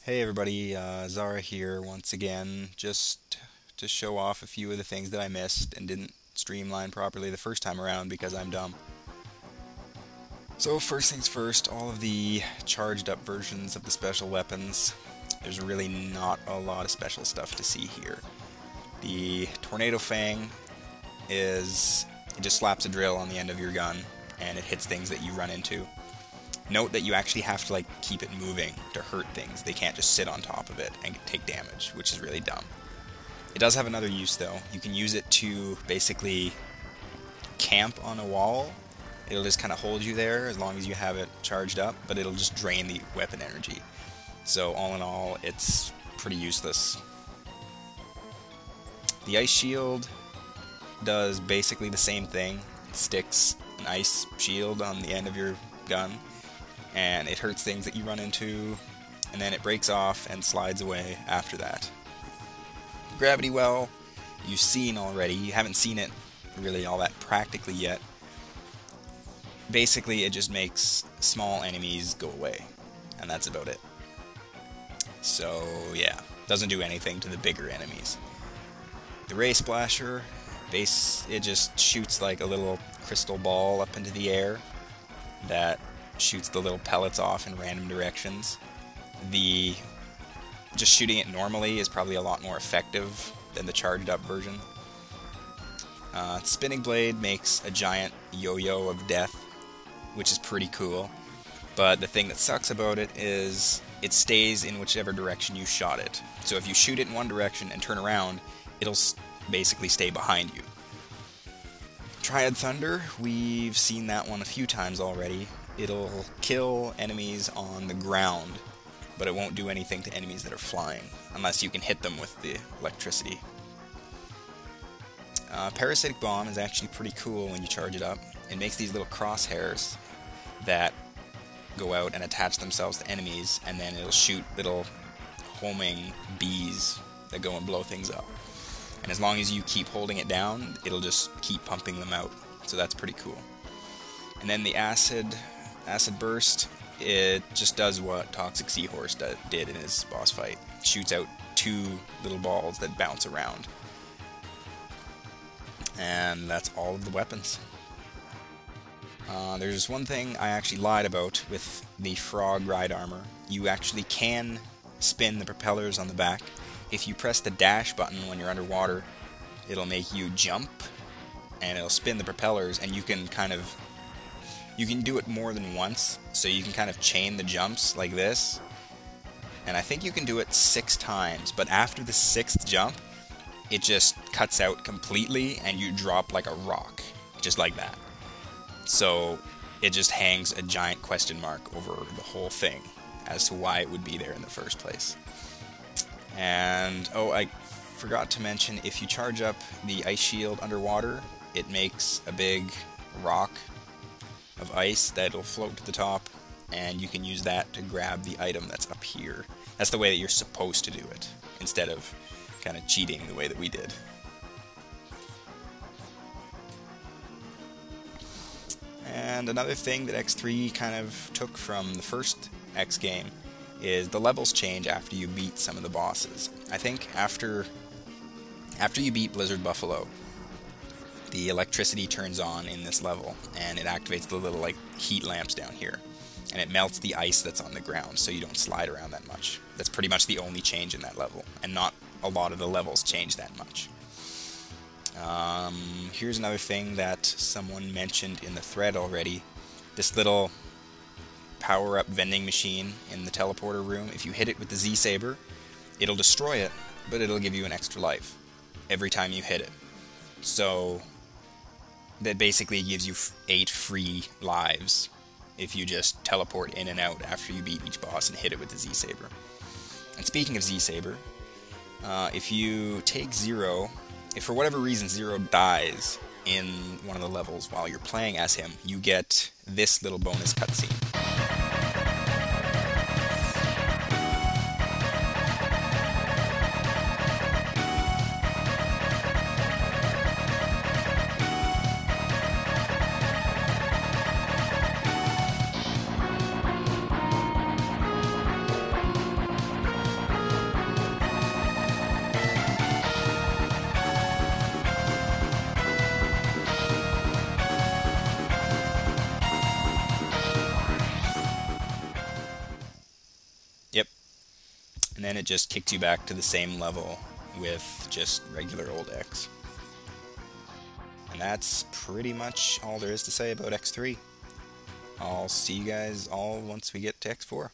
Hey everybody, Zara here once again, just to show off a few of the things that I missed and didn't streamline properly the first time around because I'm dumb. So first things first, all of the charged up versions of the special weapons, there's really not a lot of special stuff to see here. The Tornado Fang it just slaps a drill on the end of your gun and it hits things that you run into. Note that you actually have to keep it moving to hurt things. They can't just sit on top of it and take damage, which is really dumb. It does have another use though. You can use it to basically camp on a wall. It'll just kind of hold you there as long as you have it charged up, but it'll just drain the weapon energy. So all in all, it's pretty useless. The ice shield does basically the same thing. It sticks an ice shield on the end of your gun, and it hurts things that you run into, and then it breaks off and slides away after that. Gravity well, you've seen already. You haven't seen it really all that practically yet. Basically, it just makes small enemies go away, and that's about it. So, yeah, doesn't do anything to the bigger enemies. The Ray Splasher, it just shoots like a little crystal ball up into the air that shoots the little pellets off in random directions. Just shooting it normally is probably a lot more effective than the charged up version. Spinning Blade makes a giant yo-yo of death, which is pretty cool. But the thing that sucks about it is it stays in whichever direction you shot it. So if you shoot it in one direction and turn around, it'll basically stay behind you. Triad Thunder, we've seen that one a few times already. It'll kill enemies on the ground, but it won't do anything to enemies that are flying, unless you can hit them with the electricity. Parasitic Bomb is actually pretty cool when you charge it up. It makes these little crosshairs that go out and attach themselves to enemies, and then it'll shoot little homing bees that go and blow things up. And as long as you keep holding it down, it'll just keep pumping them out. So that's pretty cool. And then the Acid Burst, it just does what Toxic Seahorse did in his boss fight. Shoots out two little balls that bounce around. And that's all of the weapons. There's one thing I actually lied about with the Frog Ride Armor. You actually can spin the propellers on the back. If you press the dash button when you're underwater, it'll make you jump, and it'll spin the propellers, and you can do it more than once, so you can kind of chain the jumps like this. And I think you can do it 6 times, but after the 6th jump, it just cuts out completely, and you drop like a rock, just like that. So it just hangs a giant question mark over the whole thing as to why it would be there in the first place. And, oh, I forgot to mention, if you charge up the ice shield underwater, it makes a big rock of ice that'll float to the top, and you can use that to grab the item that's up here. That's the way that you're supposed to do it, instead of kind of cheating the way that we did. And another thing that X3 kind of took from the first X game is the levels change after you beat some of the bosses. I think after you beat Blizzard Buffalo, the electricity turns on in this level, and it activates the little heat lamps down here, and it melts the ice that's on the ground, so you don't slide around that much. That's pretty much the only change in that level, and not a lot of the levels change that much. Here's another thing that someone mentioned in the thread already. This little power-up vending machine in the teleporter room, if you hit it with the Z-Saber, it'll destroy it, but it'll give you an extra life every time you hit it. So that basically gives you 8 free lives if you just teleport in and out after you beat each boss and hit it with the Z-Saber. And speaking of Z-Saber, if you take Zero, if for whatever reason Zero dies in one of the levels while you're playing as him, you get this little bonus cutscene. and then it just kicks you back to the same level with just regular old X. And that's pretty much all there is to say about X3. I'll see you guys all once we get to X4.